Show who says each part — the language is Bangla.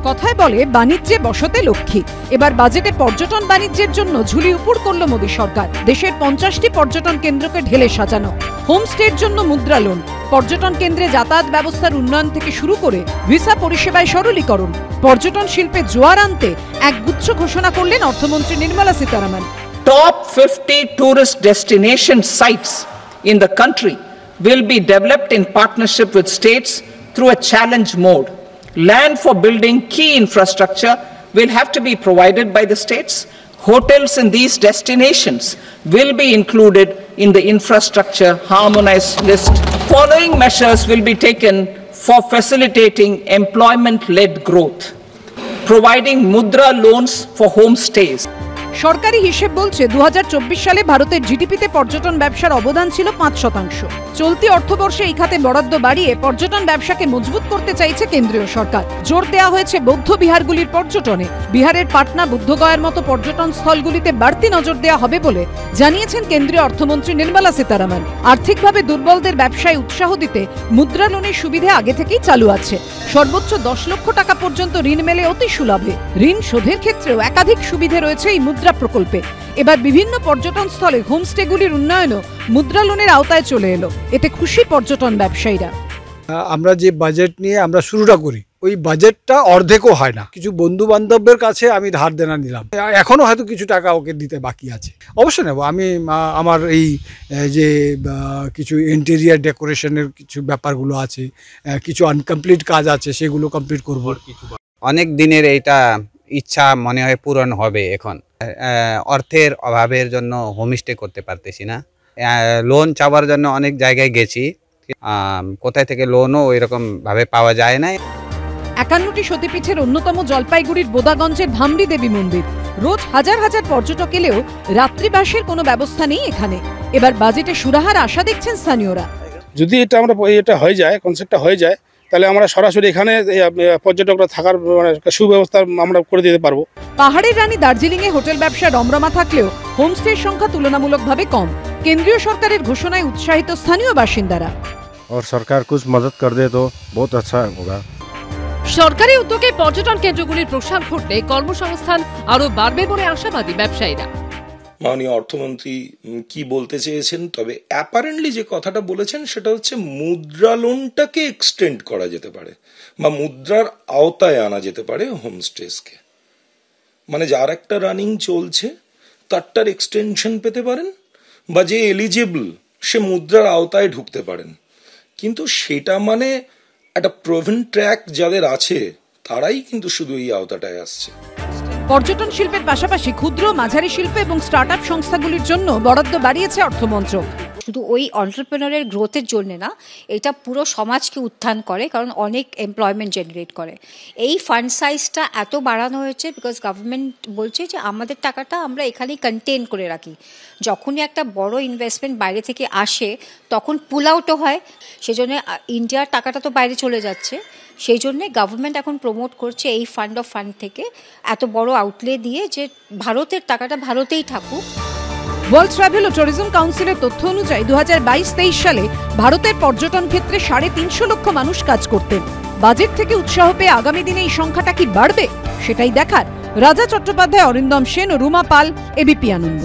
Speaker 1: কথায় বলে বাণিজ্যে বসতে লক্ষ্মী। এবার বাজেটে পর্যটন বাণিজ্যের জন্য ঝুলি উপর করল মোদী সরকার। দেশের 50টি পর্যটন কেন্দ্রকে ঢেলে সাজানো, হোমস্টের জন্য মুদ্রা লোন, পর্যটন কেন্দ্রে যাতায়াত ব্যবস্থার উন্নয়ন থেকে শুরু করে ভিসা পরিষেবায় সরলীকরণ, পর্যটন শিল্পে জোয়ার আনতে এক গুচ্ছ ঘোষণা করলেন অর্থমন্ত্রী Nirmala Sitharaman.
Speaker 2: Top 50 tourist destination sites in the country will be developed in partnership with states through a challenge mode. Land for building key infrastructure will have to be provided by the states. Hotels in these destinations will be included in the infrastructure harmonized list. Following measures will be taken for facilitating employment-led growth, providing mudra loans for homestays.
Speaker 1: সরকারি হিসেব বলছে 2024 সালে ভারতের জিডিপিতে পর্যটন ব্যবসার অবদান ছিল 5%। চলতি অর্থবর্ষে এই খাতে বরাদ্দ বাড়িয়ে পর্যটন ব্যবসাকে মজবুত করতে চাইছে কেন্দ্রীয় সরকার। জোর দেওয়া হয়েছে বৌদ্ধ বিহারগুলির পর্যটনে। বিহারের পাটনা, বুদ্ধগয়ার মতো পর্যটন স্থলগুলিতে বাড়তি নজর দেওয়া হবে বলে জানিয়েছেন কেন্দ্রীয় অর্থমন্ত্রী নির্মলা সীতারামন। আর্থিকভাবে দুর্বলদের ব্যবসায় উৎসাহ দিতে মুদ্রা লোনের সুবিধা আগে থেকেই চালু আছে। সর্বোচ্চ 10 লক্ষ টাকা পর্যন্ত ঋণ মেলে অতি সুলভে। ঋণ শোধের ক্ষেত্রেও একাধিক সুবিধা রয়েছে এই মুদ্রা প্রকল্পে। এবার বিভিন্ন পর্যটন স্থলে হোমস্টেগুলির উন্নয়নও মুদ্রা লোনের আওতায় চলে এলো। এতে খুশি পর্যটন ব্যবসায়ীরা।
Speaker 3: আমরা যে বাজেট নিয়ে আমরা শুরুটা করি, ওই বাজেটটা অর্ধেকও হয় না। কিছু বন্ধু বান্ধবের কাছে আমি ধার দেনা নিলাম, এখনো হয়তো কিছু টাকা ওকে দিতে বাকি আছে। অবশ্যই নেব। আমি আমার এই যে কিছু ইন্টেরিয়ার ডেকোরেশনের কিছু ব্যাপারগুলো আছে, কিছু আনকমপ্লিট কাজ আছে, সেগুলো কমপ্লিট করব।
Speaker 4: অনেক দিনের এইটা ইচ্ছা মনে হয় পূরণ হবে। এখন অর্থের অভাবের জন্য হোমস্টে করতে পারতেছি না। লোন চাওয়ার জন্য অনেক জায়গায় গেছি, কোথায় থেকে লোনও ওই রকম ভাবে পাওয়া যায় না।
Speaker 1: 51টি সতীপীঠের অন্যতম জলপাইগুড়ির বোদাগঞ্জের ভামরি দেবী মন্দির। রোজ হাজার হাজার পর্যটক এলেও রাত্রিবাসের কোনো ব্যবস্থা নেই এখানে। এবার বাজেটে সুরাহার আশা দেখছেন স্থানীয়রা।
Speaker 5: যদি এটা হয়ে যায়, কনসেপ্টটা হয়ে যায়, তাহলে আমরা সরাসরি এখানে পর্যটকরা থাকার সুব্যবস্থা আমরা করে দিতে পারবো।
Speaker 1: পাহাড়ের রানী দার্জিলিংয়ে হোটেল ব্যবসা রমরমা থাকলেও হোমস্টের সংখ্যা তুলনামূলকভাবে কম। কেন্দ্রীয় সরকারের ঘোষণায় উৎসাহিত স্থানীয় বাসিন্দারা।
Speaker 6: और सरकार कुछ मदद कर दे तो बहुत अच्छा होगा।
Speaker 7: সরকারি উদ্যোগে পর্যটন কেন্দ্রগুলির প্রসার ঘটলে কর্মসংস্থান আরো বাড়বে বলে আশাবাদী ব্যবসায়ীরা।
Speaker 8: মাননীয় অর্থমন্ত্রী কি বলতে চেয়েছেন, তবে অ্যাপারেন্টলি যে কথাটা বলেছেন সেটা হচ্ছে মুদ্রা লোনটাকে এক্সটেন্ড করা যেতে পারে বা মুদ্রার আওতায় আনা যেতে পারে হোমস্টেসকে। মানে যার একটা রানিং চলছে তারটার এক্সটেনশন পেতে পারেন, বা যে এলিজিবল সে মুদ্রার আওতায় ঢুকতে পারেন। কিন্তু সেটা মানে একটা প্রভেন ট্র্যাক যাদের আছে তারাই কিন্তু শুধু এই আওতাটায় আসছে।
Speaker 1: পর্যটন শিল্পের পাশাপাশি ক্ষুদ্র, মাঝারি শিল্প এবং স্টার্টআপ সংস্থাগুলির জন্য বরাদ্দ বাড়িয়েছে অর্থমন্ত্রক।
Speaker 9: শুধু ওই এন্টারপ্রেনারের গ্রোথের জন্য না, এটা পুরো সমাজকে উত্থান করে, কারণ অনেক এমপ্লয়মেন্ট জেনারেট করে। এই ফান্ড সাইজটা এত বাড়ানো হয়েছে বিকজ গভর্নমেন্ট বলছে যে আমাদের টাকাটা আমরা এখানেই কন্টেন করে রাখি। যখনই একটা বড় ইনভেস্টমেন্ট বাইরে থেকে আসে তখন পুল আউটও হয়, সেজন্য ইন্ডিয়ার টাকাটা তো বাইরে চলে যাচ্ছে। সেই জন্যে গভর্নমেন্ট এখন প্রমোট করছে এই ফান্ড অফ ফান্ড থেকে এত বড় আউটলে দিয়ে যে ভারতের টাকাটা ভারতেই থাকুক।
Speaker 1: ওয়ার্ল্ড ট্রাভেল ও ট্যুরিজম কাউন্সিলের তথ্য অনুযায়ী 2022-23 সালে ভারতের পর্যটন ক্ষেত্রে 350 লক্ষ মানুষ কাজ করতেন। বাজেট থেকে উৎসাহ পেয়ে আগামী দিনে এই সংখ্যাটা কি বাড়বে সেটাই দেখার। রাজা চট্টোপাধ্যায়, অরিন্দম সেন ও রুমা পাল, এবিপি আনন্দ।